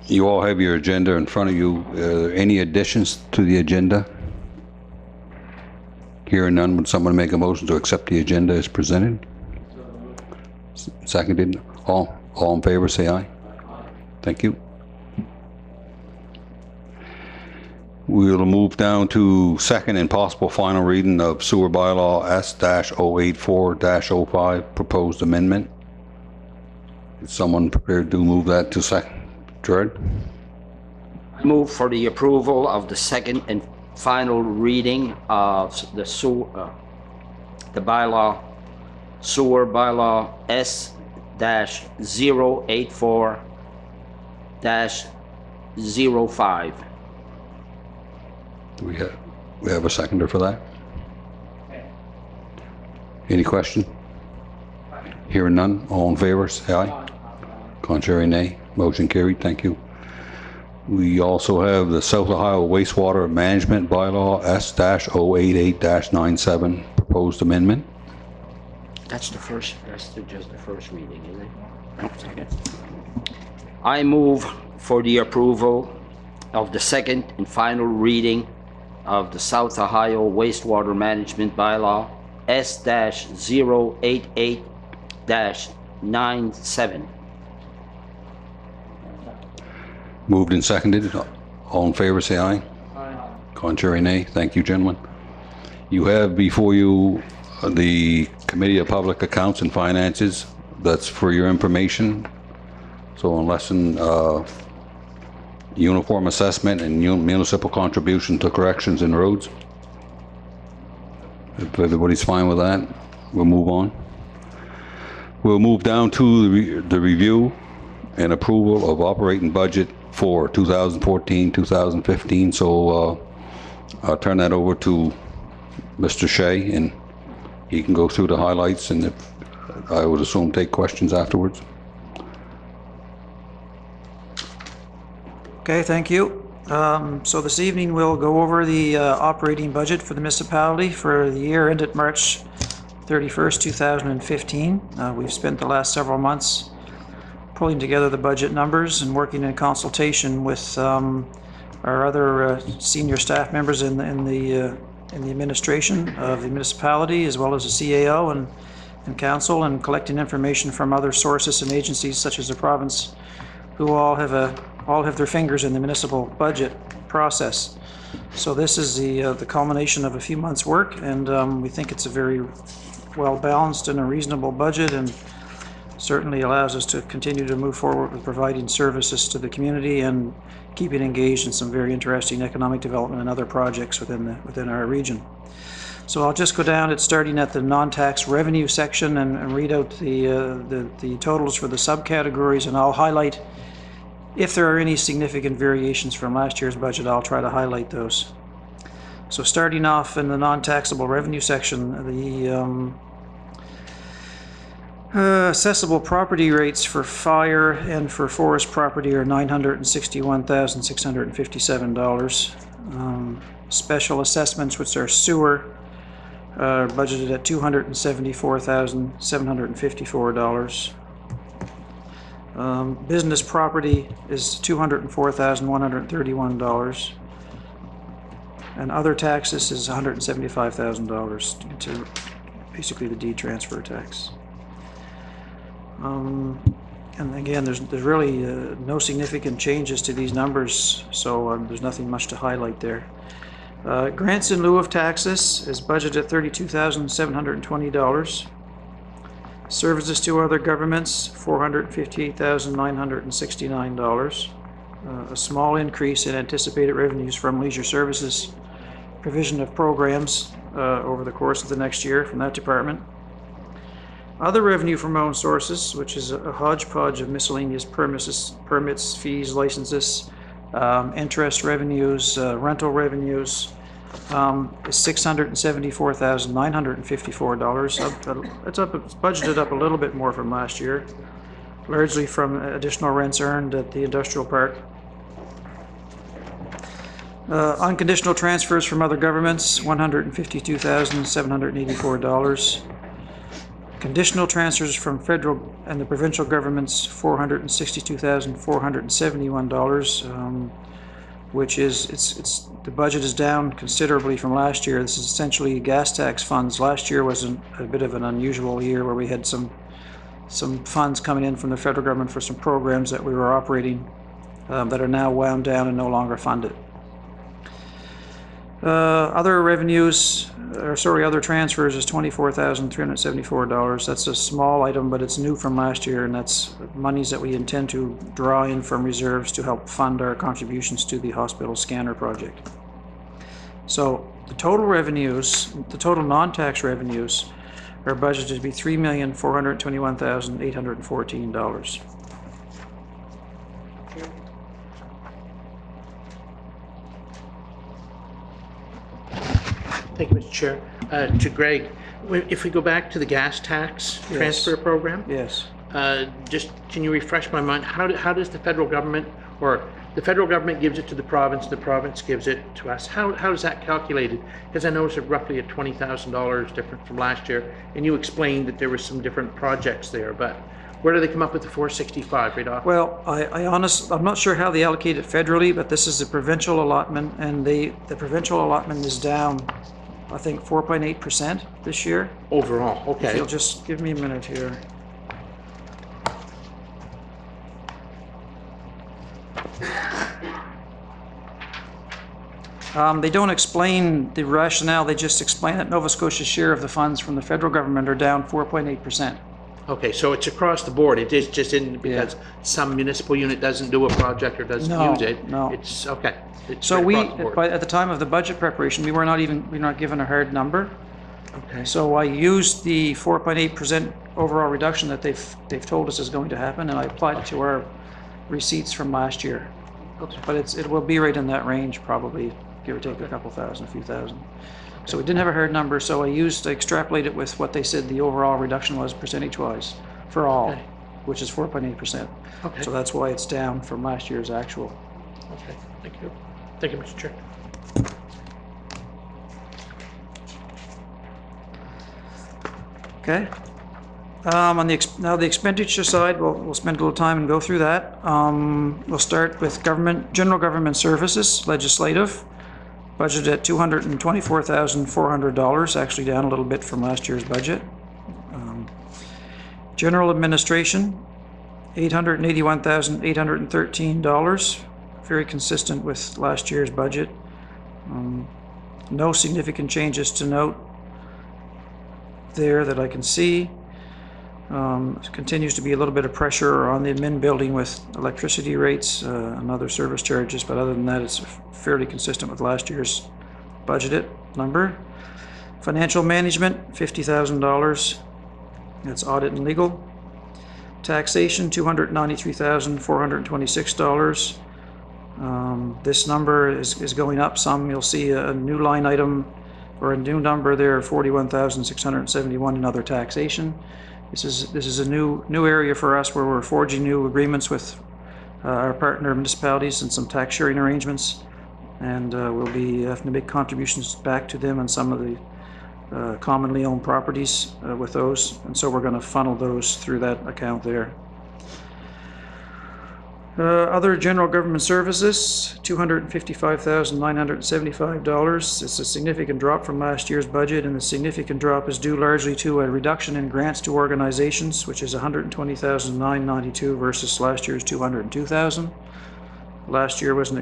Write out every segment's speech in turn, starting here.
You all have your agenda in front of you. Any additions to the agenda? Hearing none, would someone make a motion to accept the agenda as presented? Seconded. All in favor, say aye. Thank you. We'll move down to second and possible final reading of Sewer Bylaw S-084-05, proposed amendment. Is someone prepared to move that to second? Gerard? I move for the approval of the second and final reading of the sewer bylaw S-084-05. We have a seconder for that? Any question? Hearing none, all in favor, say aye. Contrary, nay. Motion carried. Thank you. We also have the South Ohio Wastewater Management Bylaw S-088-97, proposed amendment. That's just the first reading, isn't it? No, second. I move for the approval of the second and final reading of the South Ohio Wastewater Management Bylaw S-088-97. Moved and seconded. All in favor, say aye. Aye. Contrary, nay. Thank you, gentlemen. You have before you the Committee of Public Accounts and Finances. That's for your information. So unless uniform assessment and municipal contribution to corrections and roads. If everybody's fine with that, we'll move on. We'll move down to the review and approval of operating budget for 2014-2015. So I'll turn that over to Mr. Shea, and he can go through the highlights, and if, I would assume take questions afterwards. Okay, thank you. So this evening we'll go over the operating budget for the municipality for the year ended March 31st, 2015. We've spent the last several months pulling together the budget numbers and working in consultation with our other senior staff members in the administration of the municipality, as well as the CAO and council, and collecting information from other sources and agencies such as the province, who all have their fingers in the municipal budget process. So this is the culmination of a few months' work, and we think it's a very well balanced and a reasonable budget, and certainly allows us to continue to move forward with providing services to the community and keeping engaged in some very interesting economic development and other projects within our region. So I'll just go down it starting at the non-tax revenue section and read out the totals for the subcategories, and I'll highlight if there are any significant variations from last year's budget. I'll try to highlight those. So starting off in the non-taxable revenue section, the assessable property rates for fire and for forest property are $961,657. Special assessments, which are sewer, are budgeted at $274,754. Business property is $204,131. And other taxes is $175,000 to basically the deed transfer tax. And again, there's really no significant changes to these numbers, so there's nothing much to highlight there. Grants in lieu of taxes is budgeted at $32,720. Services to other governments, $458,969. A small increase in anticipated revenues from leisure services, provision of programs over the course of the next year from that department. Other revenue from own sources, which is a hodgepodge of miscellaneous permits, fees, licenses, interest revenues, rental revenues, is $674,954. It's budgeted up a little bit more from last year, largely from additional rents earned at the industrial park. Unconditional transfers from other governments, $152,784. Conditional transfers from federal and the provincial governments, $462,471, which is, the budget is down considerably from last year. This is essentially gas tax funds. Last year was a bit of an unusual year where we had some funds coming in from the federal government for some programs that we were operating that are now wound down and no longer funded. Other revenues, other transfers is $24,374. That's a small item, but it's new from last year, and that's monies that we intend to draw in from reserves to help fund our contributions to the hospital scanner project. So the total revenues, the total non-tax revenues are budgeted to be $3,421,814. Thank you, Mr. Chair. To Greg, if we go back to the gas tax transfer program, Yes. just can you refresh my mind? How does the federal government, or the federal government gives it to the province gives it to us? How is that calculated? Because I noticed it roughly at $20,000 different from last year, and you explained that there were some different projects there, but where do they come up with the 465 right off? Well, I'm not sure how they allocate it federally, but this is a provincial allotment, and the provincial allotment is down, I think, 4.8% this year. Overall, okay. If you'll just give me a minute here. They don't explain the rationale, they just explain that Nova Scotia's share of the funds from the federal government are down 4.8%. Okay, so it's across the board. It is just in because some municipal unit doesn't do a project or doesn't No, use it. no. It's okay. It's So right across the board. at the time of the budget preparation, we're not given a hard number. Okay. So I used the 4.8% overall reduction that they've told us is going to happen, and I applied it to our receipts from last year. But it will be right in that range, probably, give or take a couple thousand, a few thousand. So we didn't have a hard number, so I extrapolated with what they said the overall reduction was percentage-wise for all, Okay. which is 4.8%. Okay. So that's why it's down from last year's actual. Okay, thank you. Thank you, Mr. Chair. Okay. On now the expenditure side, we'll spend a little time and go through that. We'll start with general government services, legislative, budgeted at $224,400, actually down a little bit from last year's budget. General administration, $881,813, very consistent with last year's budget. No significant changes to note there that I can see. Continues to be a little bit of pressure on the admin building with electricity rates and other service charges, but other than that, it's fairly consistent with last year's budgeted number. Financial management, $50,000. That's audit and legal. Taxation, $293,426. This number is going up some. You'll see a new line item or a new number there, $41,671 in other taxation. This is a new area for us where we're forging new agreements with our partner municipalities and some tax sharing arrangements, and we'll be having to make contributions back to them on some of the commonly owned properties with those, and so we're going to funnel those through that account there. Other general government services, $255,975. It's a significant drop from last year's budget, and the significant drop is due largely to a reduction in grants to organizations, which is $120,992 versus last year's $202,000. Last year was an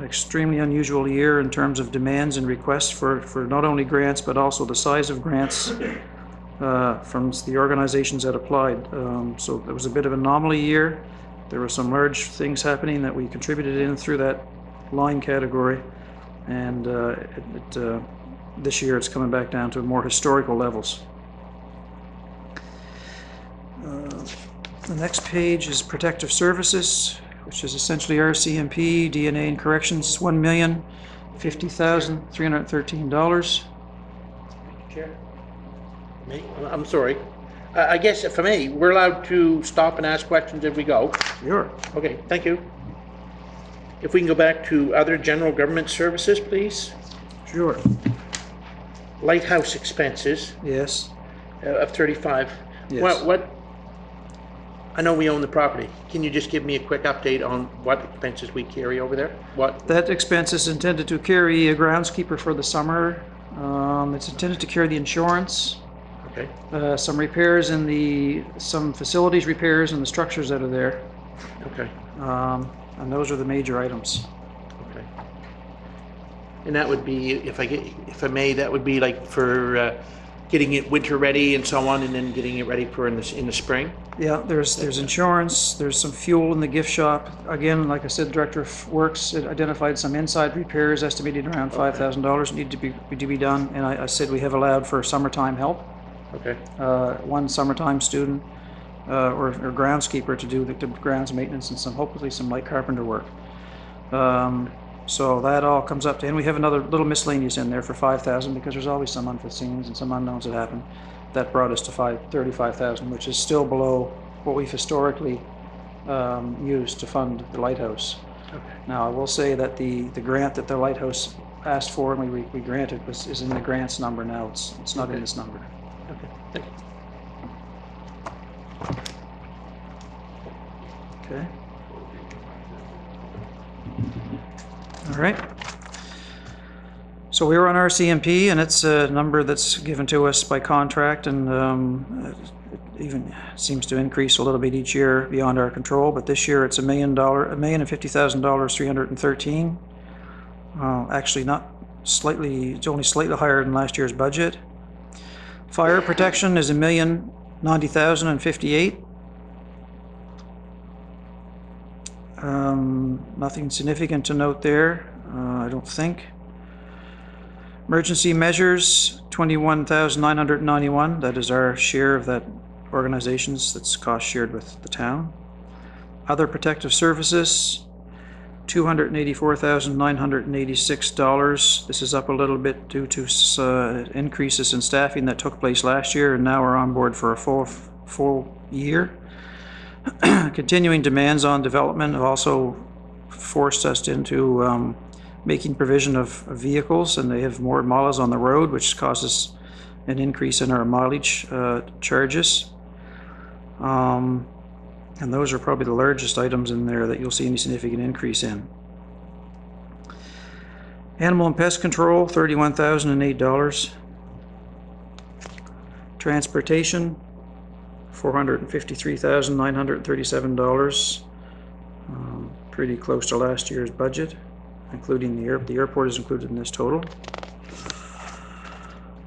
extremely unusual year in terms of demands and requests for not only grants, but also the size of grants from the organizations that applied. So it was a bit of an anomaly year. There were some large things happening that we contributed in through that line category, and this year it's coming back down to more historical levels. The next page is protective services, which is essentially RCMP, DNA and corrections, $1,050,313. Chair? Me? I'm sorry. I guess for me, we're allowed to stop and ask questions if we go. Sure. Okay, thank you. If we can go back to other general government services, please. Sure. Lighthouse expenses Yes. of 35. Yes. I know we own the property. Can you just give me a quick update on what expenses we carry over there? What, That expense is intended to carry a groundskeeper for the summer. It's intended to carry the insurance, okay, some repairs in some facilities repairs in the structures that are there. okay, And those are the major items. okay. And that would be, if I may, that would be like for getting it winter ready and so on, and then getting it ready for in the spring? Yeah, there's insurance, there's some fuel in the gift shop. Again, like I said, Director of Works had identified some inside repairs estimated around $5,000 need to be done, and I said we have allowed for summertime help. Okay, One summertime student or groundskeeper to do the grounds maintenance and hopefully some light carpenter work. So that all comes up to, and we have another little miscellaneous in there for $5,000 because there's always some unforeseens and some unknowns that happen. That brought us to $35,000, which is still below what we've historically used to fund the lighthouse. okay, Now, I will say that the grant that the lighthouse asked for and we granted is in the grants number now. It's not in this number. okay, thank you. Okay. All right. So we were on RCMP, and it's a number that's given to us by contract, and it even seems to increase a little bit each year beyond our control. But this year it's $1,050,000, 313. Actually, not slightly. It's only slightly higher than last year's budget. Fire protection is $1,090,058. Nothing significant to note there, I don't think. Emergency measures, $21,991. That is our share of that organization's, that's cost shared with the town. Other protective services, $284,986. This is up a little bit due to increases in staffing that took place last year, and now we're on board for a full year. Continuing demands on development have also forced us into making provision of vehicles, and they have more miles on the road, which causes an increase in our mileage charges. And those are probably the largest items in there that you'll see any significant increase in. Animal and pest control, $31,008. Transportation, $453,937. Pretty close to last year's budget, including the airport is included in this total.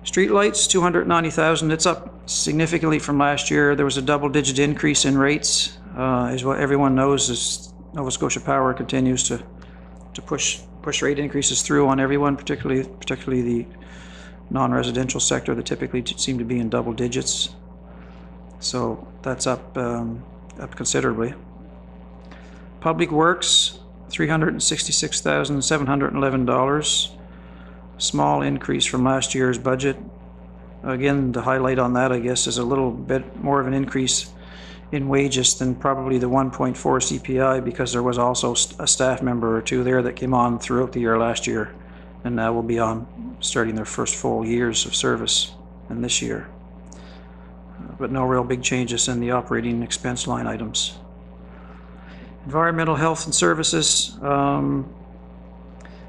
Streetlights, $290,000. It's up significantly from last year. There was a double-digit increase in rates. As what everyone knows, is Nova Scotia Power continues to push rate increases through on everyone, particularly the non-residential sector that typically seem to be in double digits. So that's up considerably. Public Works, $366,711. Small increase from last year's budget. Again, the highlight on that, I guess, is a little bit more of an increase in wages than probably the 1.4 CPI, because there was also a staff member or two there that came on throughout the year last year, and now will be on starting their first full years of service in this year. But no real big changes in the operating expense line items. Environmental health and services,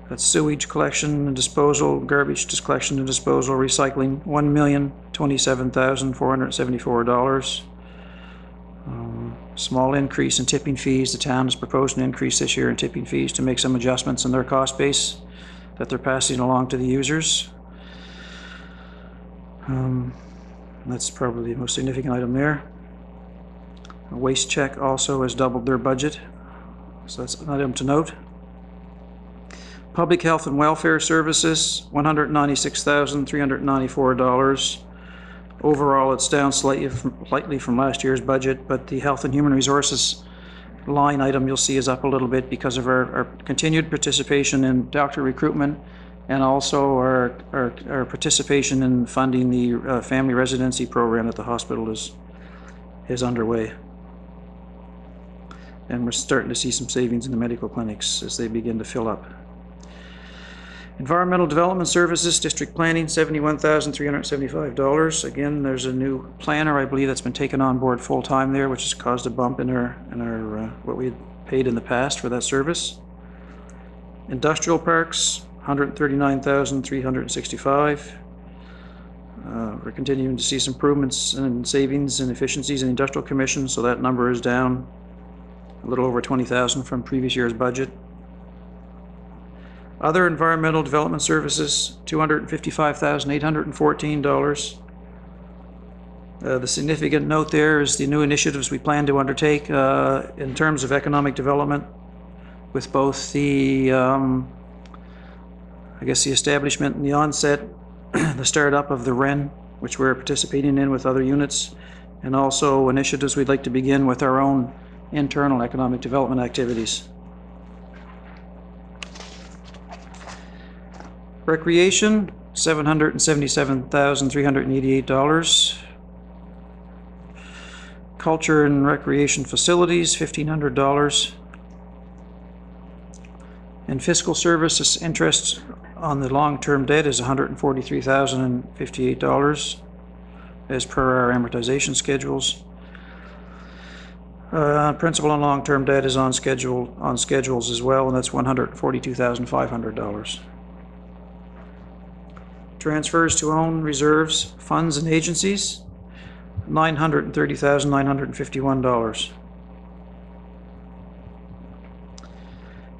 that's sewage collection and disposal, garbage collection and disposal, recycling, $1,027,474. Small increase in tipping fees. The town has proposed an increase this year in tipping fees to make some adjustments in their cost base that they're passing along to the users. That's probably the most significant item there. Waste Check also has doubled their budget, so that's an item to note. Public Health and Welfare Services, $196,394. Overall, it's down slightly from last year's budget, but the Health and Human Resources line item you'll see is up a little bit because of our continued participation in doctor recruitment, and also our participation in funding the family residency program that the hospital is underway. And we're starting to see some savings in the medical clinics as they begin to fill up. Environmental Development Services, District Planning, $71,375. Again, there's a new planner, I believe, that's been taken on board full-time there, which has caused a bump in our what we had paid in the past for that service. Industrial Parks, $139,365. We're continuing to see some improvements and savings and efficiencies in the Industrial Commission, so that number is down a little over $20,000 from previous year's budget. Other Environmental Development Services, $255,814. The significant note there is the new initiatives we plan to undertake in terms of economic development, with both the, I guess, the establishment and the onset, the startup of the REN, which we're participating in with other units, and also initiatives we'd like to begin with our own internal economic development activities. Recreation, $777,388. Culture and Recreation Facilities, $1,500. And Fiscal Services interest on the long-term debt is $143,058 as per our amortization schedules. Principal and long-term debt is on schedules as well, and that's $142,500. Transfers to own reserves, funds, and agencies, $930,951.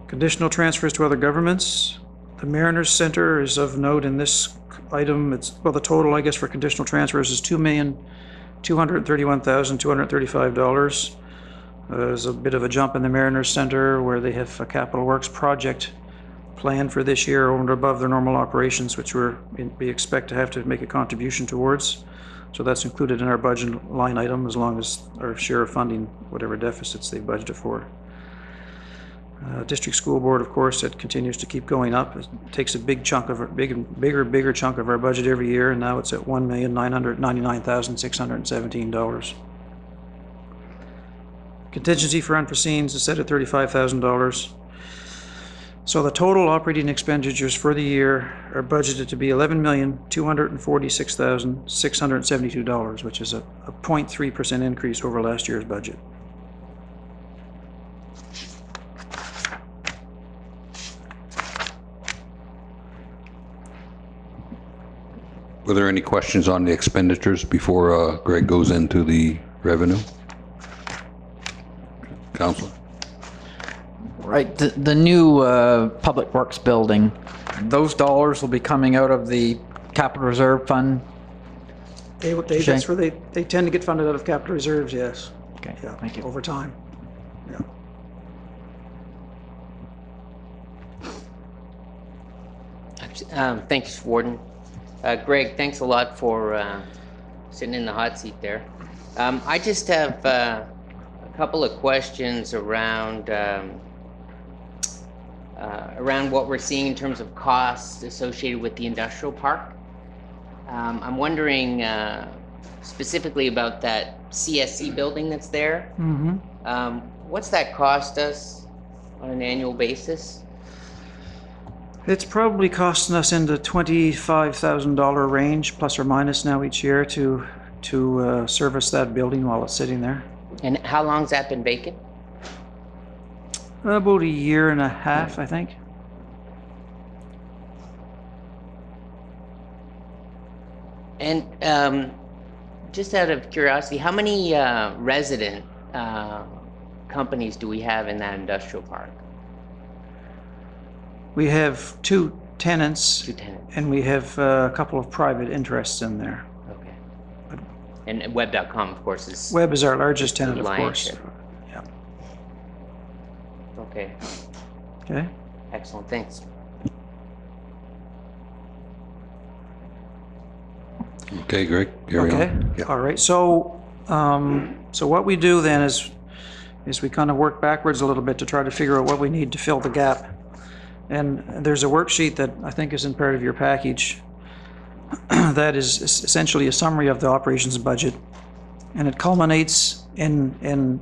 Conditional transfers to other governments. The Mariners Center is of note in this item. It's, well, the total, I guess, for conditional transfers is $2,231,235. There's a bit of a jump in the Mariners Center where they have a capital works project planned for this year over and above their normal operations, which we expect to have to make a contribution towards. So that's included in our budget line item as long as our share of funding whatever deficits they've budgeted for. District School Board, of course, that continues to keep going up. It takes a big chunk of our, bigger chunk of our budget every year, and now it's at $1,999,617. Contingency for unforeseens is set at $35,000. So the total operating expenditures for the year are budgeted to be $11,246,672, which is a 0.3% increase over last year's budget. Were there any questions on the expenditures before Greg goes into the revenue? Councilor? Right, the new Public Works building, those dollars will be coming out of the Capital Reserve Fund? That's where they tend to get funded out of capital reserves, yes. Okay, Yeah, thank you. over time. Yeah. Thanks, Warden. Greg, thanks a lot for sitting in the hot seat there. I just have a couple of questions around what we're seeing in terms of costs associated with the industrial park. I'm wondering specifically about that CSC building that's there. Mm-hmm. What's that cost us on an annual basis? It's probably costing us in the $25,000 range, plus or minus now each year, to service that building while it's sitting there. And how long's that been vacant? About a year and a half, I think. And just out of curiosity, how many resident companies do we have in that industrial park? We have two tenants. Two tenants. And we have a couple of private interests in there. Okay. And Web.com, of course, is... Web is our largest tenant, of lion's course. share. Yeah. Okay. Okay. Excellent. Thanks. Okay, Greg, carry Okay. on. Yeah. All right. So, so what we do then is we kind of work backwards a little bit to try to figure out what we need to fill the gap. And there's a worksheet that I think is in part of your package that is essentially a summary of the operations budget. And it culminates in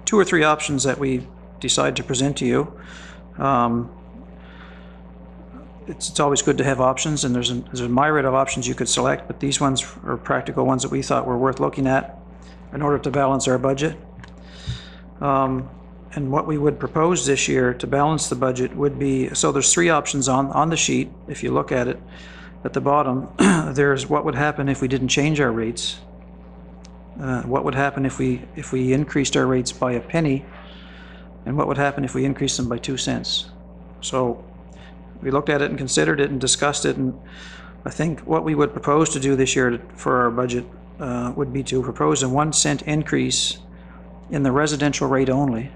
two or three options that we decide to present to you. it's always good to have options, and there's a myriad of options you could select, but these ones are practical ones that we thought were worth looking at in order to balance our budget. And what we would propose this year to balance the budget would be, so there's three options on the sheet. If you look at it at the bottom, there's what would happen if we didn't change our rates. What would happen if we increased our rates by a penny, and what would happen if we increased them by 2 cents. So we looked at it and considered it and discussed it, and I think what we would propose to do this year for our budget would be to propose a 1 cent increase in the residential rate only,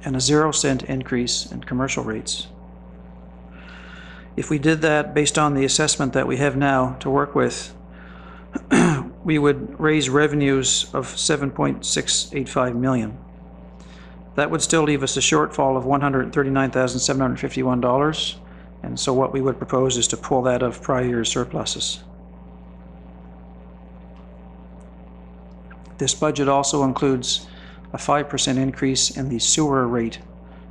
and a 0 cent increase in commercial rates. If we did that based on the assessment that we have now to work with, we would raise revenues of $7.685 million. That would still leave us a shortfall of $139,751, and so what we would propose is to pull that of prior year's surpluses. This budget also includes a 5% increase in the sewer rate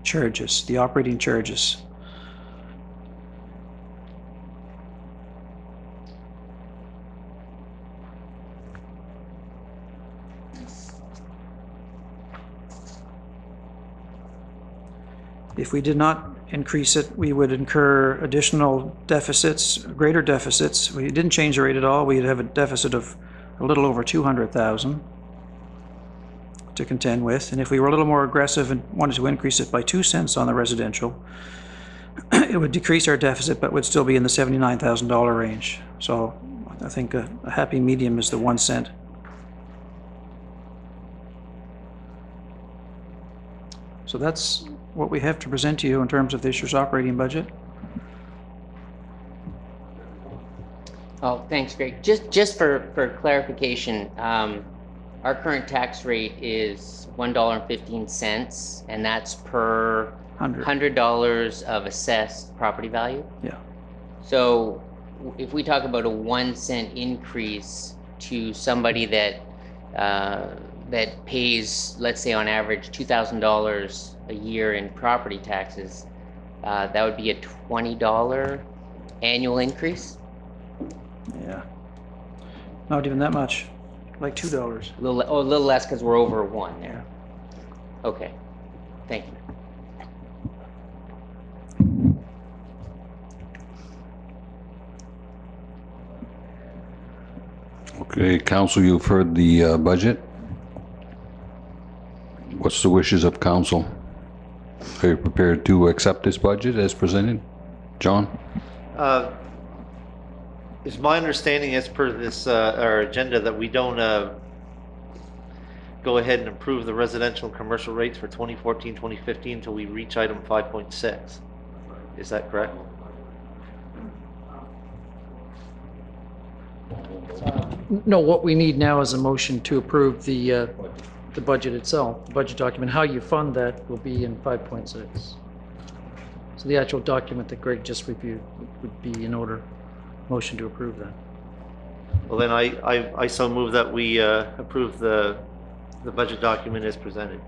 charges, the operating charges. If we did not increase it, we would incur additional deficits, greater deficits. We didn't change the rate at all. We'd have a deficit of a little over 200,000 to contend with. And if we were a little more aggressive and wanted to increase it by 2 cents on the residential, it would decrease our deficit, but would still be in the $79,000 range. So I think a happy medium is the 1 cent. So that's what we have to present to you in terms of this year's operating budget. Oh, thanks, Greg. Just for clarification, our current tax rate is $1.15, and that's per $100 of assessed property value. Yeah. So if we talk about a 1 cent increase to somebody that that pays, let's say on average, $2,000 a year in property taxes, that would be a $20 annual increase. Yeah. Not even that much, like $2. A little less because we're over 1 there. Okay, thank you. Okay, council, you've heard the budget. What's the wishes of council? Are you prepared to accept this budget as presented? John? It's my understanding as per this, our agenda, that we don't go ahead and approve the residential and commercial rates for 2014, 2015 until we reach item 5.6. Is that correct? No, what we need now is a motion to approve the budget itself, the budget document. How you fund that will be in 5.6. So the actual document that Greg just reviewed would be in order. Motion to approve that. Well, then I so move that we approve the budget document as presented.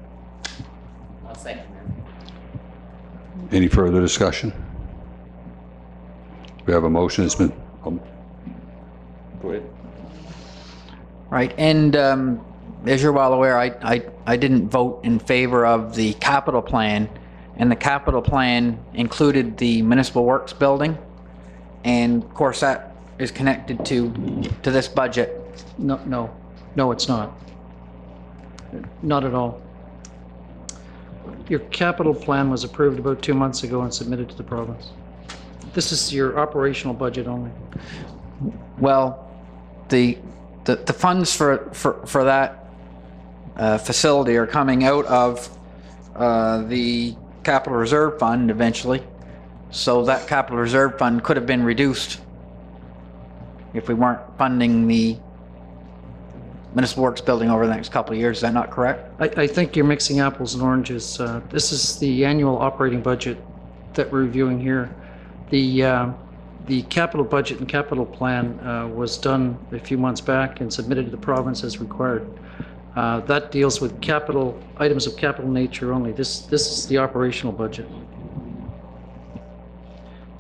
I'll second that. Any further discussion? We have a motion. It's been. Go ahead. Right, and as you're well aware, I didn't vote in favor of the capital plan, and the capital plan included the municipal works building, and of course that is connected to this budget. No, it's not. Not at all. Your capital plan was approved about 2 months ago and submitted to the province. This is your operational budget only. Well, the funds for that facility are coming out of the capital reserve fund eventually. So that capital reserve fund could have been reduced if we weren't funding the municipal works building over the next couple of years. Is that not correct? I think you're mixing apples and oranges. This is the annual operating budget that we're reviewing here. The capital budget and capital plan was done a few months back and submitted to the province as required. That deals with capital items of capital nature only. This is the operational budget.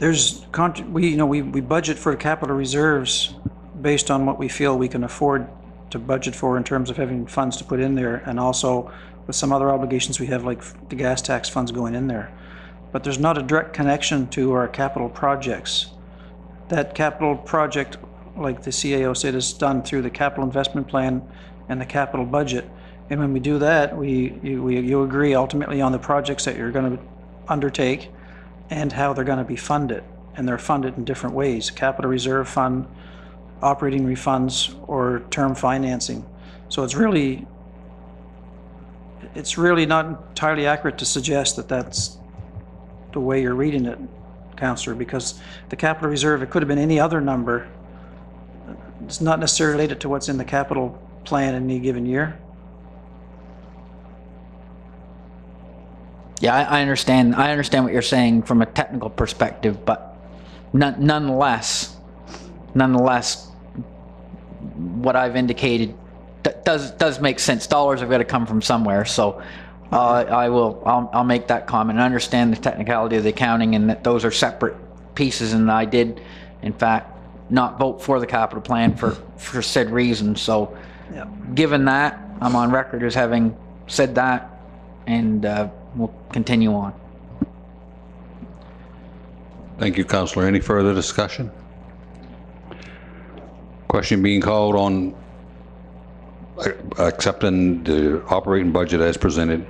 we budget for capital reserves based on what we feel we can afford to budget for in terms of having funds to put in there, and also with some other obligations we have, like the gas tax funds going in there. But there's not a direct connection to our capital projects. That capital project, like the CAO said, is done through the capital investment plan and the capital budget. And when we do that, you agree ultimately on the projects that you're going to undertake and how they're going to be funded. And they're funded in different ways: capital reserve fund, operating refunds, or term financing. So it's really not entirely accurate to suggest that that's the way you're reading it, Councillor, because the capital reserve, it could have been any other number. It's not necessarily related to what's in the capital plan in any given year. Yeah, I understand. I understand what you're saying from a technical perspective, but nonetheless, what I've indicated does make sense. Dollars have got to come from somewhere, so I'll make that comment. I understand the technicality of the accounting and that those are separate pieces, and I did, in fact, not vote for the capital plan for said reason. So, Yeah. given that, I'm on record as having said that, and we'll continue on. Thank you, Councillor. Any further discussion? Question being called on accepting the operating budget as presented.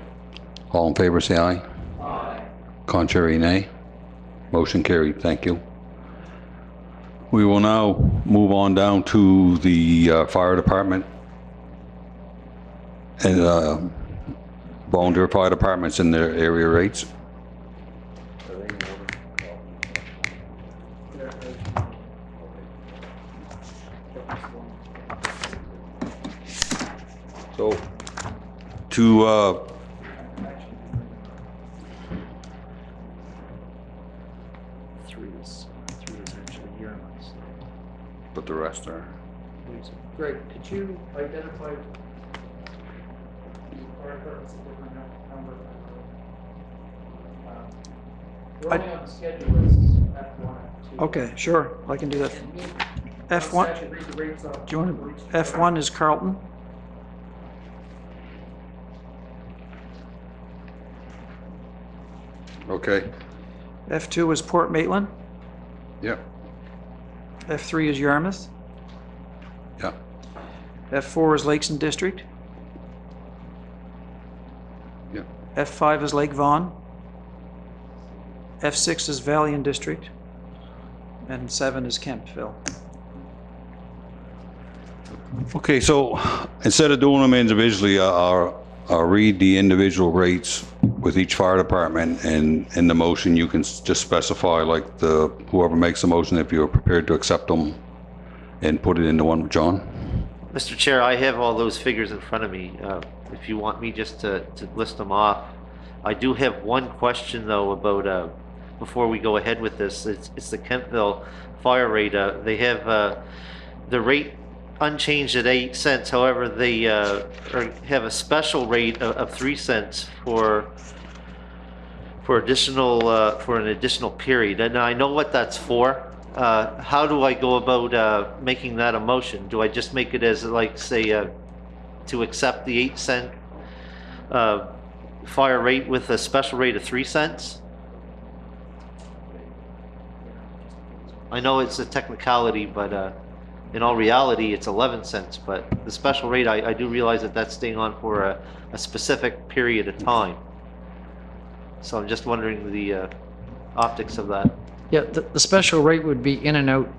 All in favor, say aye. Aye. Contrary, nay. Motion carried. Thank you. We will now move on down to the fire department and volunteer fire departments and their area rates. So, to Three is actually year months. but the rest are. Greg, could you identify fire departments a different number? We're only on the schedule is F1, F2. Okay, sure, I can do that. F1, do you want to, F1 is Carlton. Okay. F2 is Port Maitland. Yeah. F3 is Yarmouth. Yeah. F4 is Lakes and District. Yeah. F5 is Lake Vaughan. F6 is Valley and District. And 7 is Kemptville. Okay, so instead of doing them individually, I'll read the individual rates with each fire department, and in the motion you can just specify, like, whoever makes the motion, if you're prepared to accept them and put it into one. John? Mr. Chair, I have all those figures in front of me. If you want me just to list them off. I do have one question, though, about, before we go ahead with this. It's the Kentville fire rate. They have the rate unchanged at 8 cents. However, they have a special rate of 3 cents for an additional period. And I know what that's for. How do I go about making that a motion? Do I just make it as, like, say, to accept the 8 cent fire rate with a special rate of 3 cents? I know it's a technicality, but in all reality, it's 11 cents. But the special rate, I do realize that that's staying on for a specific period of time. So I'm just wondering the optics of that. Yeah, the special rate would be in and out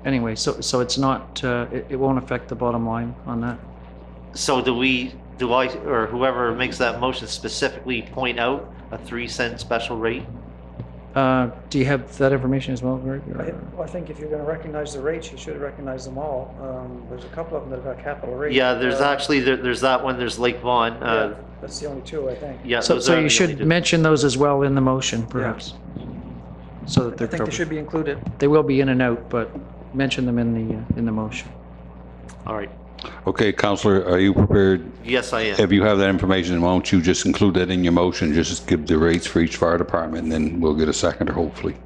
anyway, so it's not, it won't affect the bottom line on that. So do I, or whoever makes that motion specifically point out a 3 cent special rate? Do you have that information as well, Greg? I think if you're going to recognize the rates, you should recognize them all. There's a couple of them that have got capital rates. Yeah, there's actually, there's that one, there's Lake Vaughan. Yeah, that's the only two, I think. Yeah, So those are you the should only two. mention those as well in the motion, perhaps, so that I they're think they covered. should be included. They will be in and out, but mention them in the motion. All right. Okay, Counselor, are you prepared? Yes, I am. If you have that information, why don't you just include that in your motion? Just give the rates for each fire department, and then we'll get a seconder, hopefully.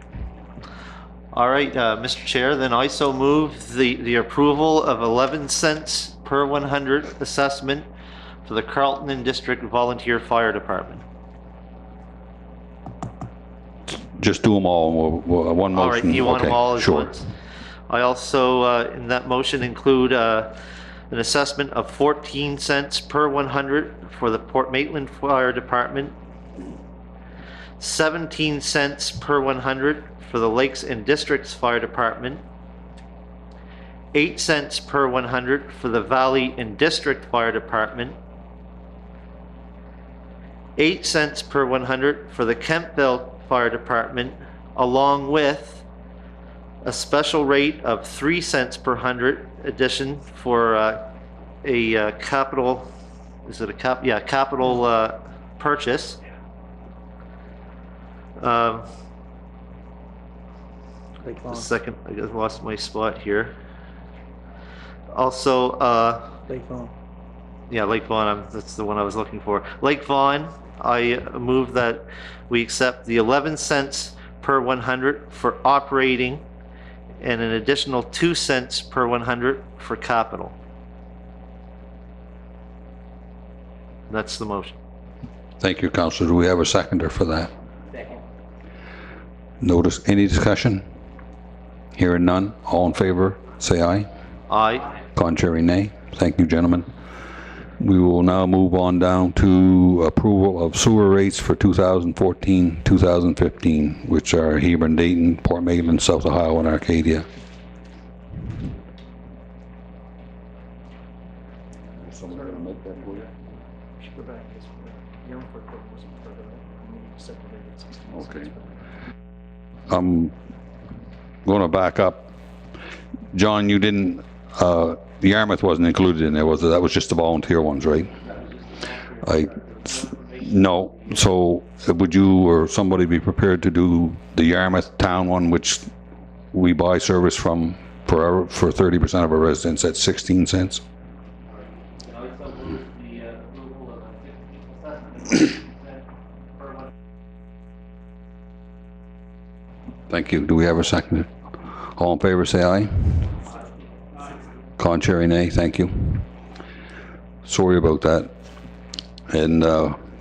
All right, Mr. Chair, then I so move the approval of 11 cents per 100 assessment for the Carlton and District Volunteer Fire Department. Just do them all, one All right, motion. you want them Okay, all as sure. once? I also, in that motion, include an assessment of 14 cents per 100 for the Port Maitland Fire Department, 17 cents per 100 for the Lakes and Districts Fire Department, 8 cents per 100 for the Valley and District Fire Department, 8 cents per 100 for the Kemptville Fire Department, along with a special rate of 3 cents per 100 addition for a capital, is it a capital purchase. A second, I just lost my spot here. Also, Lake Vaughan. yeah, Lake Vaughan, that's the one I was looking for. Lake Vaughan, I move that we accept the 11 cents per 100 for operating and an additional 2 cents per 100 for capital. That's the motion. Thank you, Councillor. Do we have a seconder for that? Second. Any discussion? Hearing none. All in favor, say aye. Aye. Contrary, nay. Thank you, gentlemen. We will now move on down to approval of sewer rates for 2014, 2015, which are Hebron, Dayton, Port Maitland, South Ohio, and Arcadia. Okay. I'm going to back up. John, you didn't, the Yarmouth wasn't included in there, was it? That was just the volunteer ones, right? No. So would you or somebody be prepared to do the Yarmouth town one, which we buy service from for 30% of our residents at 16 cents? Thank you. Do we have a second? All in favor, say aye. Contrary, nay. Thank you. Sorry about that. And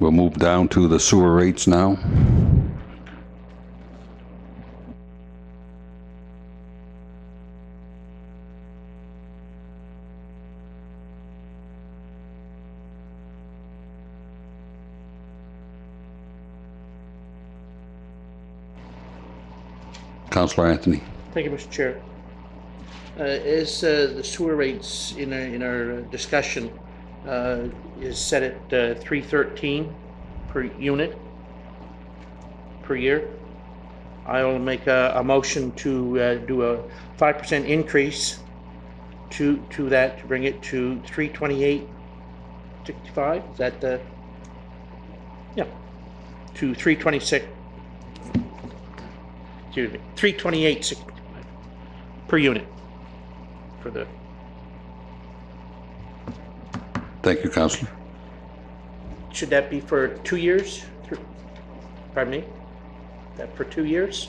we'll move down to the sewer rates now. Councillor Anthony. Thank you, Mr. Chair. Is the sewer rates in our discussion is set at $3.13 per unit per year? I will make a motion to do a 5% increase to that, to bring it to $328.65. Is that the, yeah, to $326. Excuse me, $328.65 per unit for the. Thank you, Councillor. Should that be for 2 years? Pardon me? That for 2 years?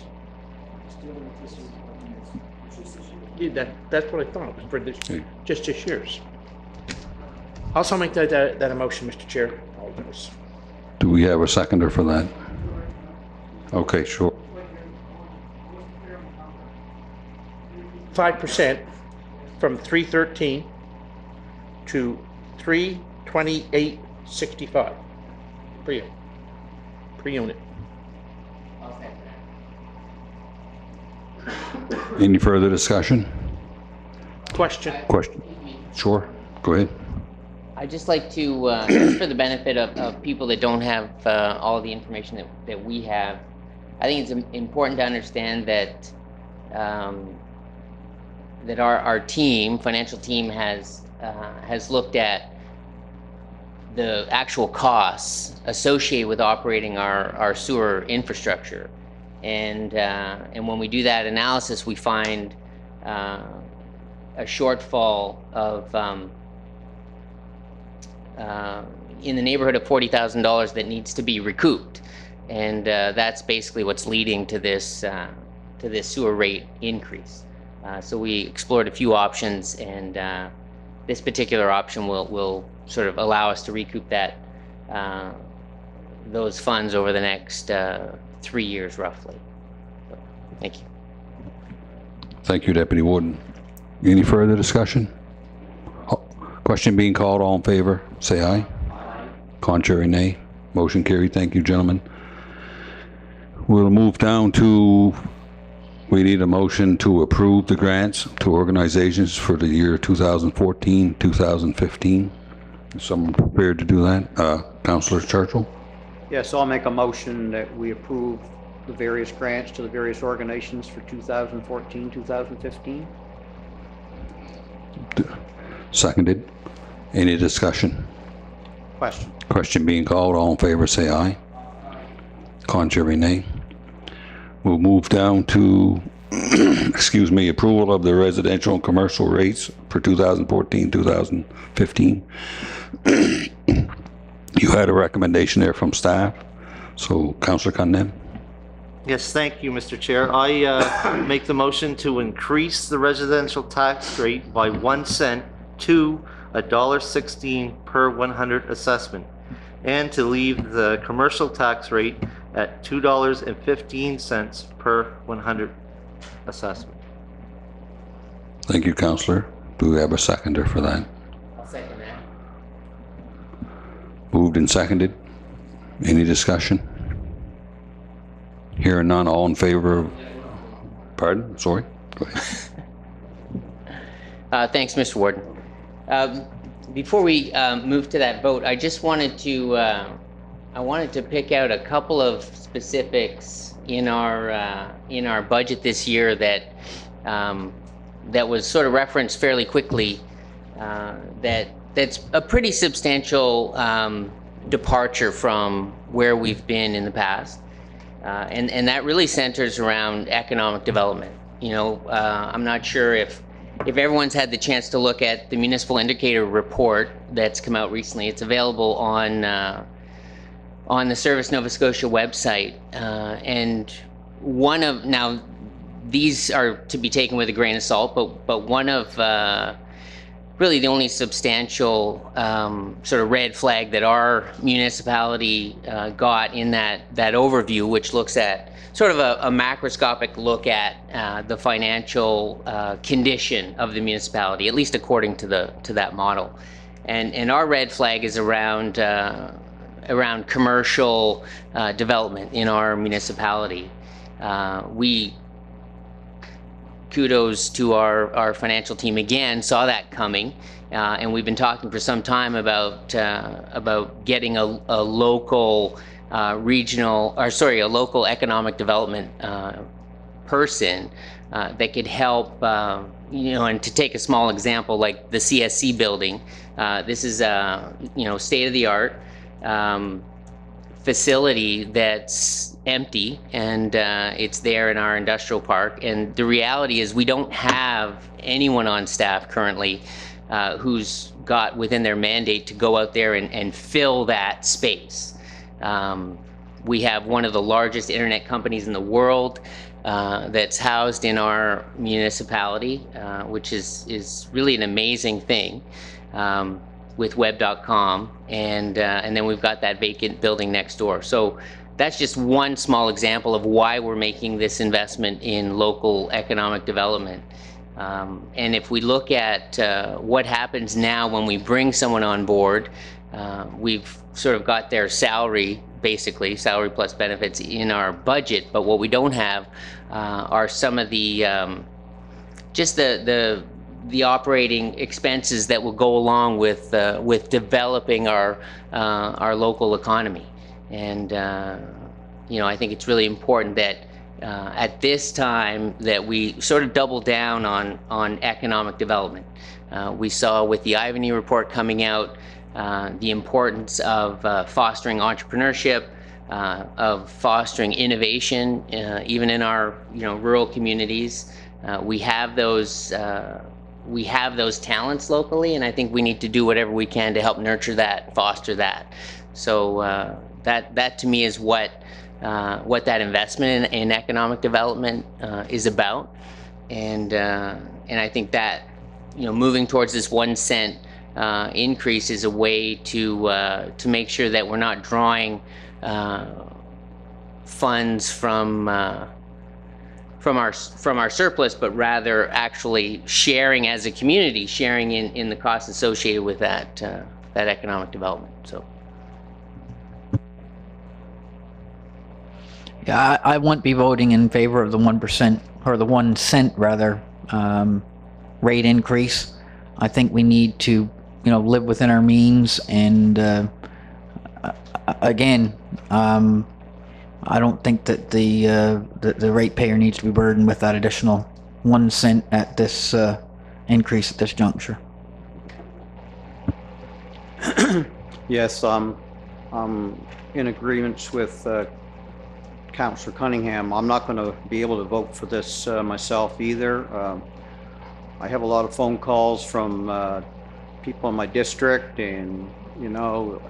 Yeah, that's what I thought, it was for this, Okay. just this year's. Also make that a motion, Mr. Chair. All those. Do we have a seconder for that? Okay, sure. 5% from 313 to 328.65 per year, per unit. Any further discussion? Question. Question? Sure. Go ahead. I'd just like to, just for the benefit of people that don't have all the information that we have, I think it's important to understand that that our team, financial team, has looked at the actual costs associated with operating our sewer infrastructure, and when we do that analysis, we find a shortfall of in the neighborhood of $40,000 that needs to be recouped, and that's basically what's leading to this to this sewer rate increase. So we explored a few options, and this particular option will sort of allow us to recoup that those funds over the next 3 years roughly. So, thank you. Thank you, Deputy Warden. Any further discussion? Question being called, all in favor, say aye. Aye. Contrary, nay. Motion carried. Thank you, gentlemen. We'll move down to, we need a motion to approve the grants to organizations for the year 2014, 2015. Is someone prepared to do that? Councillor Churchill? Yes, I'll make a motion that we approve the various grants to the various organizations for 2014, 2015. Seconded. Any discussion? Question. Question being called, all in favor say aye. Contrary, nay. We'll move down to, excuse me, approval of the residential and commercial rates for 2014, 2015. You had a recommendation there from staff, so Councillor Cunningham. Yes, thank you, Mr. Chair. I make the motion to increase the residential tax rate by 1 cent to $1.16 per 100 assessment, and to leave the commercial tax rate at $2.15 per 100 assessment. Thank you, Councillor. Do we have a seconder for that? I'll second that. Moved and seconded. Any discussion? Hearing none, all in favor of, pardon, sorry, go ahead. Thanks, Mr. Warden. Before we move to that vote, I just wanted to pick out a couple of specifics in our budget this year that was sort of referenced fairly quickly. That's a pretty substantial departure from where we've been in the past, and that really centers around economic development. You know, I'm not sure if everyone's had the chance to look at the municipal indicator report that's come out recently. It's available on the Service Nova Scotia website, and now these are to be taken with a grain of salt, but one of really the only substantial sort of red flag that our municipality got in that overview, which looks at sort of a macroscopic look at the financial condition of the municipality, at least according to that model. And our red flag is around commercial development in our municipality. Kudos to our financial team again, saw that coming, and we've been talking for some time about getting a local a local economic development person that could help, and to take a small example like the CSC building, this is a state-of-the-art facility that's empty, and it's there in our industrial park. And the reality is we don't have anyone on staff currently who's got within their mandate to go out there and fill that space. We have one of the largest internet companies in the world that's housed in our municipality, which is really an amazing thing, with web.com, and then we've got that vacant building next door. So that's just one small example of why we're making this investment in local economic development. And if we look at what happens now when we bring someone on board, we've sort of got their salary, basically salary plus benefits, in our budget, but what we don't have are some of the just the operating expenses that will go along with developing our local economy. And I think it's really important that at this time that we sort of double down on economic development. We saw with the Ivany report coming out the importance of fostering entrepreneurship, of fostering innovation, even in our rural communities. We have those talents locally, and I think we need to do whatever we can to help nurture that, foster that. So that to me is what what that investment in economic development is about. And I think that, moving towards this 1 cent increase is a way to make sure that we're not drawing funds from our surplus, but rather actually sharing as a community, sharing in the costs associated with that economic development. So. Yeah, I won't be voting in favor of the 1% or the 1 cent rather rate increase. I think we need to, live within our means, and again, I don't think that the ratepayer needs to be burdened with that additional 1 cent at this increase at this juncture. Yes, I'm in agreement with Councillor Cunningham. I'm not going to be able to vote for this myself either. I have a lot of phone calls from people in my district, and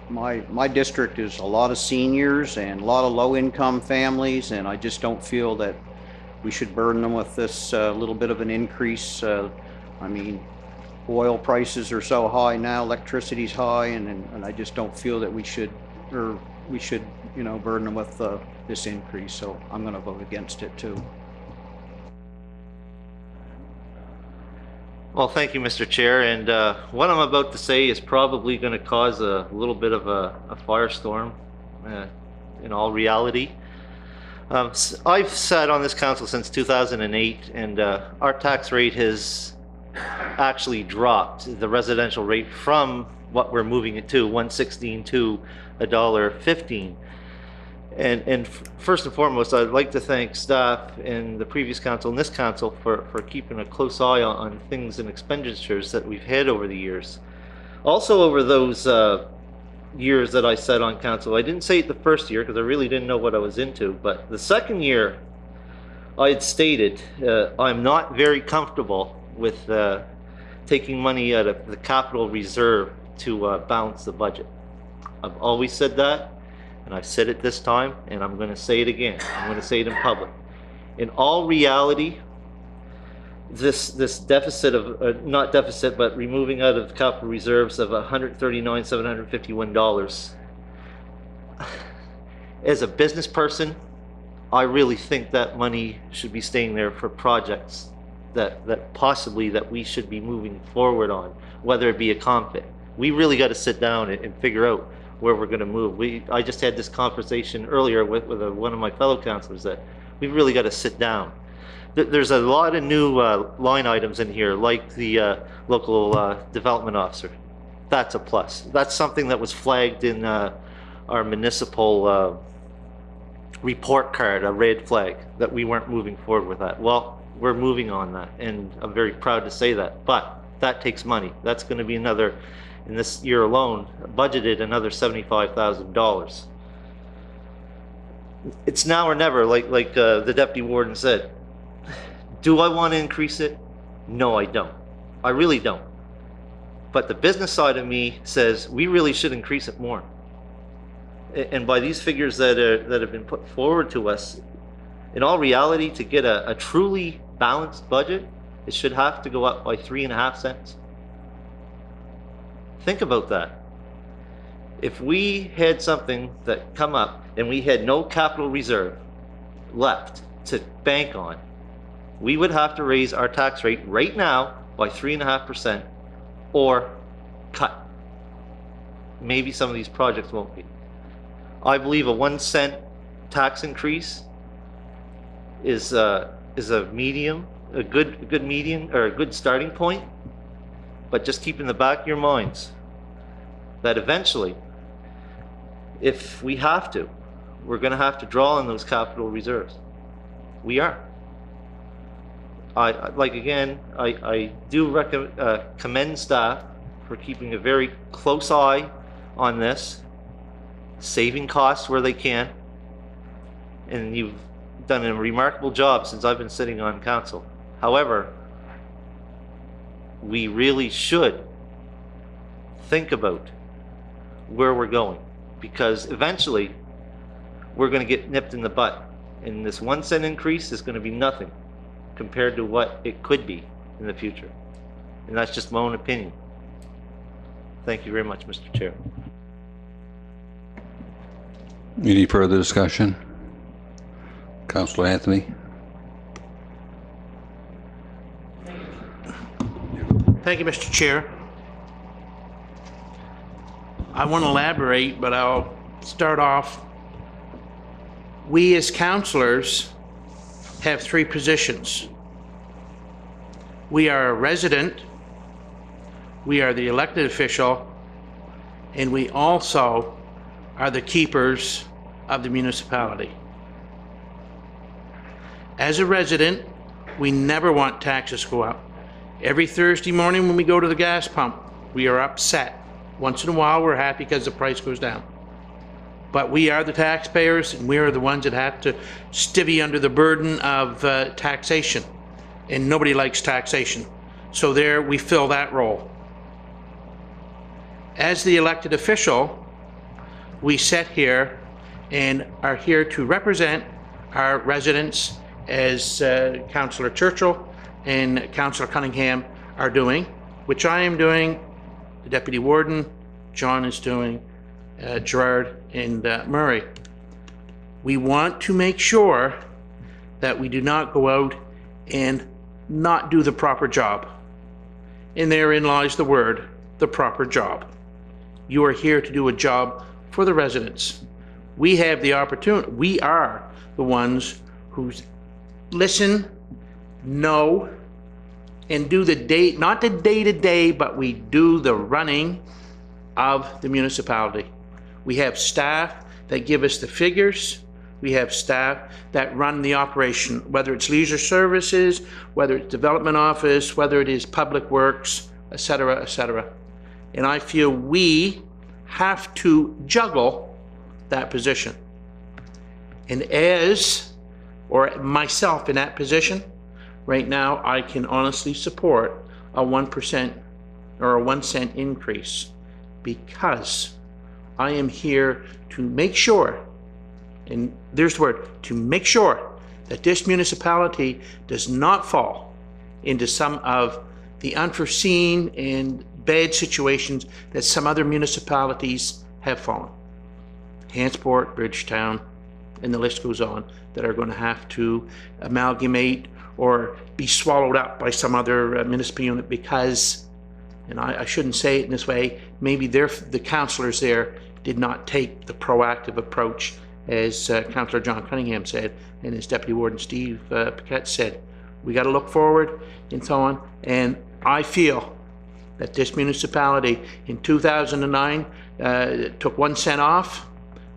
my district is a lot of seniors and a lot of low-income families, and I just don't feel that we should burden them with this little bit of an increase. I mean, oil prices are so high now, electricity's high, and I just don't feel that we should burden them with this increase. So I'm going to vote against it too. Well, thank you, Mr. Chair. And what I'm about to say is probably going to cause a little bit of a firestorm in all reality. I've sat on this council since 2008, and our tax rate has actually dropped, the residential rate, from what we're moving it to, $1.16 to $1.15. And first and foremost, I'd like to thank staff in the previous council and this council for keeping a close eye on things and expenditures that we've had over the years. Also, over those years that I sat on council, I didn't say it the first year because I really didn't know what I was into, but the second year I had stated I'm not very comfortable with taking money out of the capital reserve to balance the budget. I've always said that. And I said it this time, and I'm going to say it again. I'm going to say it in public. In all reality, this deficit of, not deficit, but removing out of capital reserves of $139,751, as a business person, I really think that money should be staying there for projects that possibly that we should be moving forward on, whether it be a confit. We really got to sit down and figure out where we're going to move. I just had this conversation earlier with one of my fellow councilors that we've really got to sit down. There's a lot of new line items in here, like the local development officer. That's a plus. That's something that was flagged in our municipal report card, a red flag, that we weren't moving forward with that. Well, we're moving on that, and I'm very proud to say that. But that takes money. That's going to be another, in this year alone, budgeted another $75,000. It's now or never, like the deputy warden said. Do I want to increase it? No, I don't. I really don't. But the business side of me says we really should increase it more. And by these figures that have been put forward to us, in all reality, to get a truly balanced budget, it should have to go up by 3.5 cents. Think about that. If we had something that come up and we had no capital reserve left to bank on, we would have to raise our tax rate right now by 3.5% or cut. Maybe some of these projects won't be. I believe a 1 cent tax increase is a medium, a good median, or a good starting point. But just keep in the back of your minds that eventually, if we have to, we're going to have to draw on those capital reserves. We are. I do commend staff for keeping a very close eye on this, saving costs where they can, and you've done a remarkable job since I've been sitting on council. However, we really should think about where we're going, because eventually we're gonna get nipped in the butt. And this 1 cent increase is gonna be nothing compared to what it could be in the future. And that's just my own opinion. Thank you very much, Mr. Chair. Any further discussion? Councillor Anthony? Thank you, Mr. Chair. I want to elaborate, but I'll start off. We as councillors have 3 positions. We are a resident, we are the elected official, and we also are the keepers of the municipality. As a resident, we never want taxes to go up. Every Thursday morning when we go to the gas pump, we are upset. Once in a while, we're happy because the price goes down. But we are the taxpayers, and we are the ones that have to stivvy under the burden of taxation. And nobody likes taxation. So there, we fill that role. As the elected official, we sit here and are here to represent our residents as Councillor Churchill and Councillor Cunningham are doing, which I am doing, the Deputy Warden, John is doing, Gerard and Murray. We want to make sure that we do not go out and not do the proper job. And therein lies the word, the proper job. You are here to do a job for the residents. We have the opportunity, we are the ones who listen, know, and do the day, not the day-to-day, but we do the running of the municipality. We have staff that give us the figures. We have staff that run the operation, whether it's leisure services, whether it's development office, whether it is public works, etc., etc. And I feel we have to juggle that position. And or myself in that position, right now, I can honestly support a 1% or a 1 cent increase because I am here to make sure, and there's the word, to make sure that this municipality does not fall into some of the unforeseen and bad situations that some other municipalities have fallen. Hansport, Bridgetown, and the list goes on, that are going to have to amalgamate or be swallowed up by some other municipal unit because, and I shouldn't say it in this way, maybe the councillors there did not take the proactive approach, as Councillor John Cunningham said, and as Deputy Warden Steve Paquette said. We got to look forward and so on. And I feel that this municipality in 2009 took 1 cent off.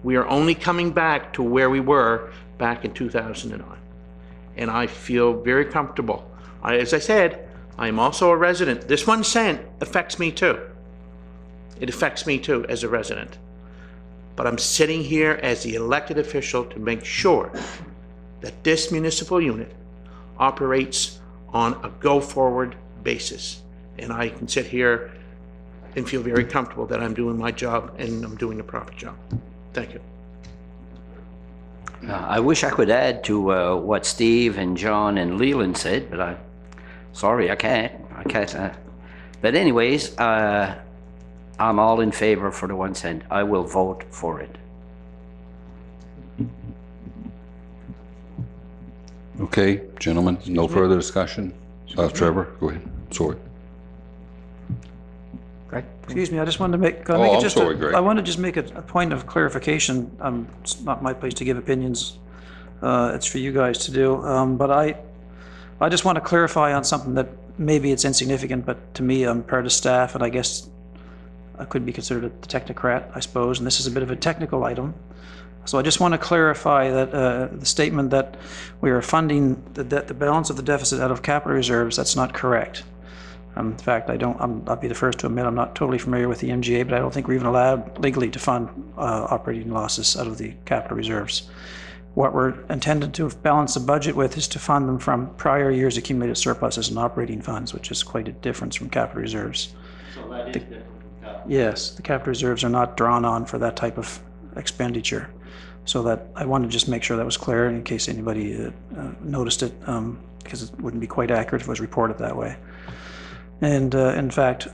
We are only coming back to where we were back in 2009. And I feel very comfortable. As I said, I'm also a resident. This 1 cent affects me too. It affects me too as a resident. But I'm sitting here as the elected official to make sure that this municipal unit operates on a go-forward basis. And I can sit here and feel very comfortable that I'm doing my job and I'm doing the proper job. Thank you. I wish I could add to what Steve and John and Leland said, but sorry, I can't. But anyways, I'm all in favor for the 1 cent. I will vote for it. Okay, gentlemen, no further discussion? Trevor, go ahead. Sorry. Excuse me, I just wanted to make, Oh, I'm sorry, Greg. I want to just make a point of clarification. It's not my place to give opinions. It's for you guys to do. But I just want to clarify on something that maybe it's insignificant, but to me, I'm part of staff, and I guess I could be considered a technocrat, I suppose, and this is a bit of a technical item. So I just want to clarify that the statement that we are funding the balance of the deficit out of capital reserves, that's not correct. In fact, I'll be the first to admit I'm not totally familiar with the MGA, but I don't think we're even allowed legally to fund operating losses out of the capital reserves. What we're intended to balance the budget with is to fund them from prior years' accumulated surpluses and operating funds, which is quite a difference from capital reserves. So that is different from capital. Yes, the capital reserves are not drawn on for that type of expenditure. So that, I wanted to just make sure that was clear in case anybody noticed it, because it wouldn't be quite accurate if it was reported that way. And in fact,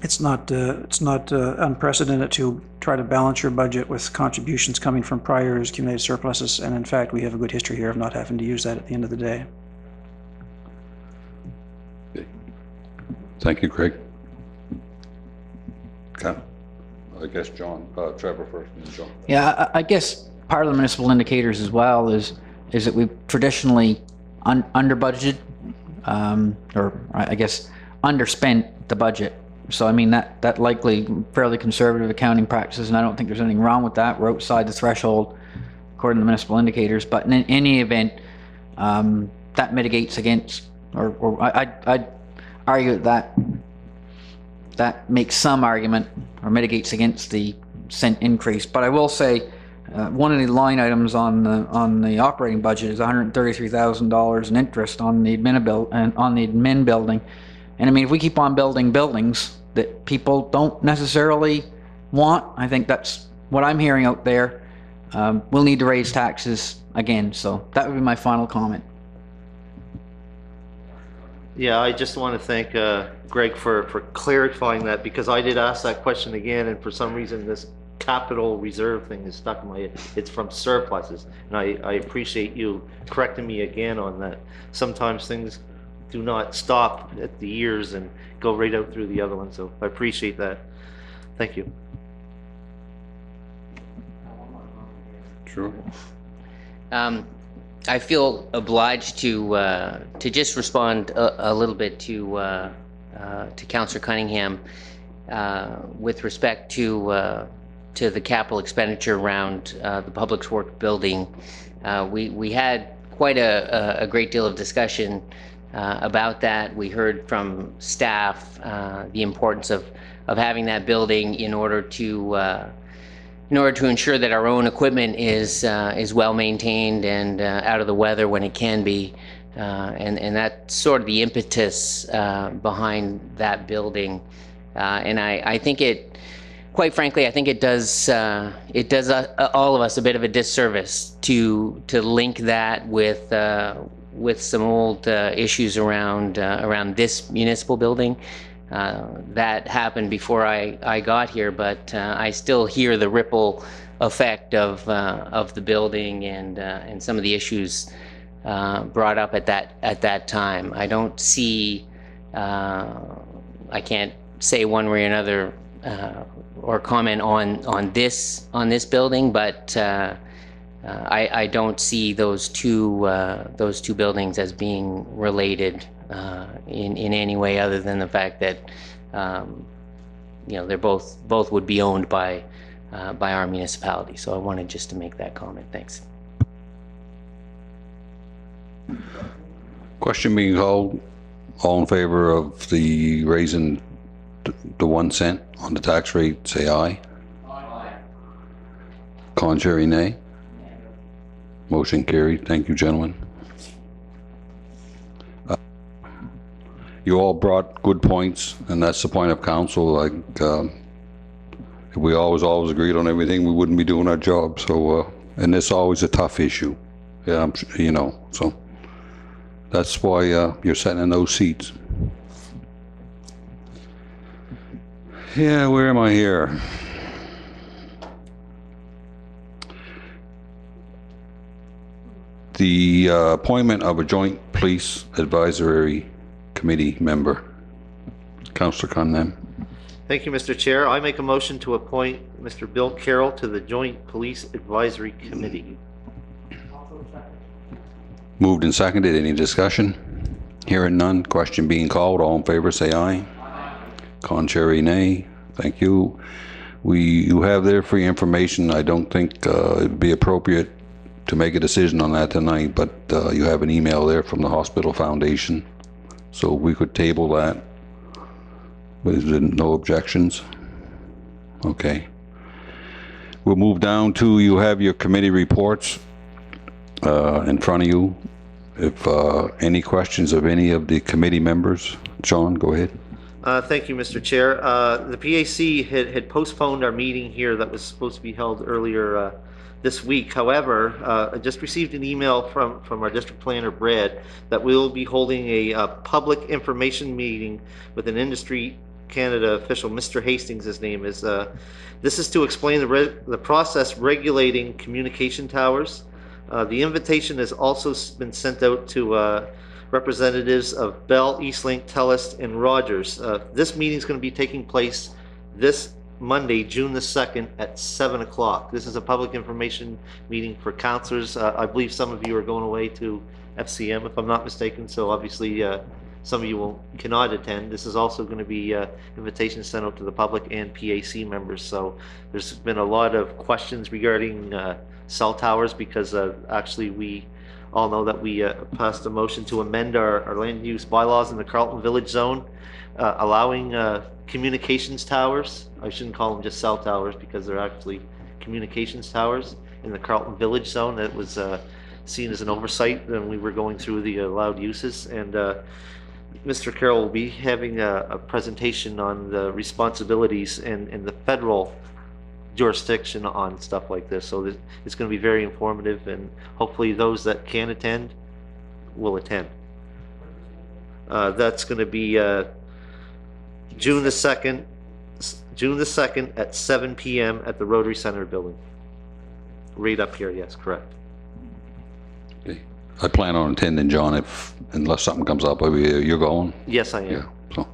it's not unprecedented to try to balance your budget with contributions coming from prior years' accumulated surpluses. And in fact, we have a good history here of not having to use that at the end of the day. Thank you, Craig. Okay. I guess Trevor first, and then John. Yeah, I guess part of the municipal indicators as well is that we've traditionally under budgeted, or I guess underspent the budget. So I mean that likely fairly conservative accounting practices, and I don't think there's anything wrong with that. We're outside the threshold according to the municipal indicators, but in any event, that mitigates against, or I'd argue that makes some argument or mitigates against the cent increase. But I will say, one of the line items on the operating budget is $133,000 in interest on the admin building. And I mean, if we keep on building buildings that people don't necessarily want, I think that's what I'm hearing out there. We'll need to raise taxes again. So that would be my final comment. Yeah, I just want to thank Greg for clarifying that, because I did ask that question again, and for some reason this capital reserve thing is stuck in my head. It's from surpluses, and I appreciate you correcting me again on that. Sometimes things do not stop at the years and go right out through the other one, so I appreciate that. Thank you. Sure. I feel obliged to just respond a little bit to Councillor Cunningham with respect to the capital expenditure around the Public Works building. We had quite a great deal of discussion about that. We heard from staff the importance of having that building in order to ensure that our own equipment is well maintained and out of the weather when it can be, and that's sort of the impetus behind that building. And I think it, quite frankly, I think it does all of us a bit of a disservice to link that with some old issues around this municipal building. That happened before I got here, but I still hear the ripple effect of the building and some of the issues brought up at that time. I don't see, I can't say one way or another or comment on this building, but I don't see those two buildings as being related in any way other than the fact that they're both would be owned by our municipality. So I wanted just to make that comment. Thanks. Question being called. All in favor of the raising the 1 cent on the tax rate, say aye. Aye. Contrary, nay. Motion carried. Thank you, gentlemen. You all brought good points, and that's the point of council. Like, if we always agreed on everything, we wouldn't be doing our job. So, and it's always a tough issue. Yeah, so that's why you're sitting in those seats. Yeah, where am I here? The appointment of a joint police advisory committee member. Councillor Cunningham. Thank you, Mr. Chair. I make a motion to appoint Mr. Bill Carroll to the Joint Police Advisory Committee. Moved and seconded. Any discussion? Hearing none. Question being called. All in favor, say aye. Aye. Contrary, nay. Thank you. You have there free information. I don't think it'd be appropriate to make a decision on that tonight, but you have an email there from the Hospital Foundation. So we could table that. Is there no objections? Okay. We'll move down to, you have your committee reports in front of you. If any questions of any of the committee members, John, go ahead. Thank you, Mr. Chair. The PAC had postponed our meeting here that was supposed to be held earlier this week. However, I just received an email from our district planner, Brad, that we will be holding a public information meeting with an Industry Canada official, Mr. Hastings, his name is. This is to explain the process regulating communication towers. The invitation has also been sent out to representatives of Bell, Eastlink, Telus, and Rogers. This meeting is going to be taking place this Monday, June the 2nd at 7 o'clock. This is a public information meeting for councillors. I believe some of you are going away to FCM, if I'm not mistaken, so obviously some of you cannot attend. This is also going to be invitations sent out to the public and PAC members. So there's been a lot of questions regarding cell towers because actually we all know that we passed a motion to amend our land use bylaws in the Carlton Village zone, allowing communications towers. I shouldn't call them just cell towers because they're actually communications towers in the Carlton Village zone. That was seen as an oversight when we were going through the allowed uses. And Mr. Carroll will be having a presentation on the responsibilities and the federal jurisdiction on stuff like this. So it's going to be very informative, and hopefully those that can attend will attend. That's going to be June the 2nd at 7 p.m. at the Rotary Center building. Right up here, yes, correct. Okay. I plan on attending, John, unless something comes up. You're going? Yes, I am. Yeah. So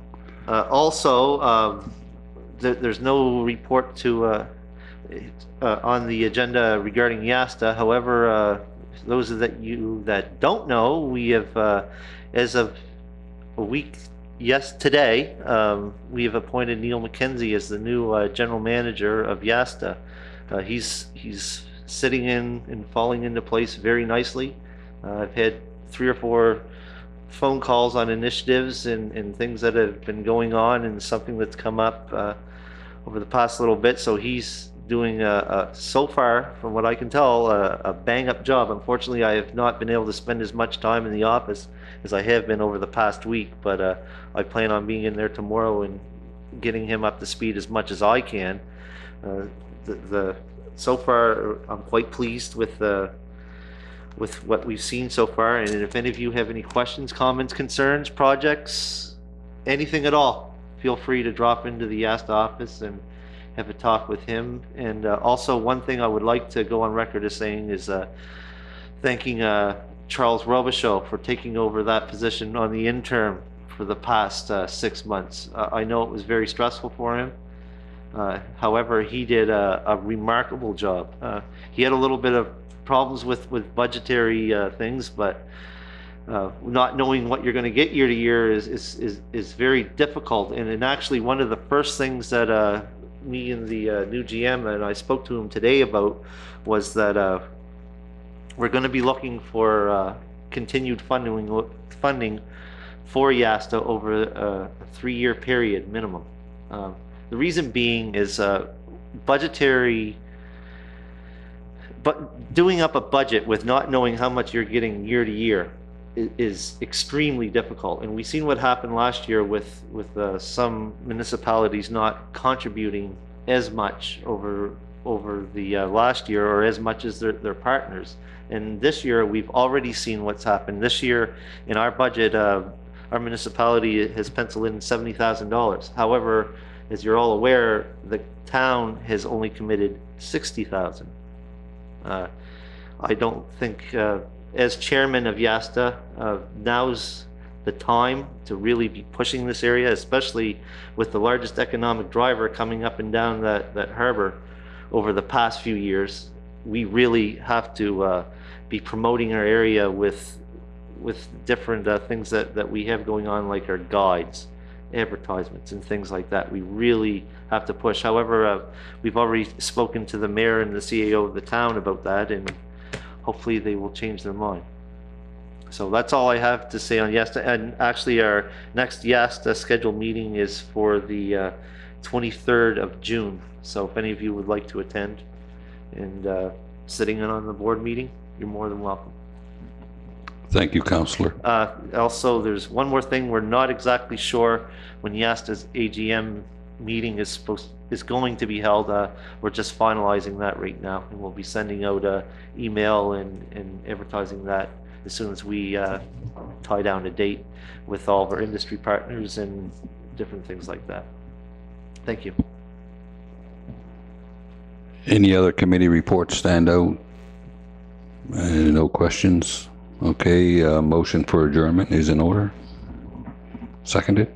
Also, there's no report to on the agenda regarding YASTA. However, those of you that don't know, we have, as of a week, today, we have appointed Neil McKenzie as the new general manager of YASTA. He's sitting in and falling into place very nicely. I've had 3 or 4 phone calls on initiatives and things that have been going on, and something that's come up over the past little bit. So he's doing so far, from what I can tell, a bang-up job. Unfortunately, I have not been able to spend as much time in the office as I have been over the past week, but I plan on being in there tomorrow and getting him up to speed as much as I can. So far, I'm quite pleased with what we've seen so far. And if any of you have any questions, comments, concerns, projects, anything at all, feel free to drop into the YASTA office and have a talk with him. And also, one thing I would like to go on record as saying is thanking Charles Robichaud for taking over that position on the interim for the past 6 months. I know it was very stressful for him. However, he did a remarkable job. He had a little bit of problems with budgetary things, but not knowing what you're going to get year to year is very difficult. And actually, one of the first things that me and the new GM and I spoke to him today about was that we're going to be looking for continued funding for YASTA over a 3-year period minimum. The reason being is budgetary, but doing up a budget with not knowing how much you're getting year to year is extremely difficult. And we've seen what happened last year with some municipalities not contributing as much over the last year, or as much as their partners. And this year we've already seen what's happened. This year in our budget, our municipality has penciled in $70,000. However, as you're all aware, the town has only committed $60,000. I don't think, as chairman of YASTA, now's the time to really be pushing this area, especially with the largest economic driver coming up and down that harbor over the past few years. We really have to be promoting our area with different things that we have going on, like our guides, advertisements, and things like that. We really have to push. However, we've already spoken to the mayor and the CAO of the town about that, and hopefully they will change their mind. So that's all I have to say on YASTA. And actually, our next YASTA scheduled meeting is for the 23rd of June. So if any of you would like to attend and sitting in on the board meeting, you're more than welcome. thank you, Councillor. Also, there's one more thing. We're not exactly sure when YASTA's AGM meeting is going to be held. We're just finalizing that right now, and we'll be sending out a email and advertising that as soon as we tie down a date with all of our industry partners and different things like that. Thank you. Any other committee reports stand out? No questions? Okay, motion for adjournment is in order. Seconded?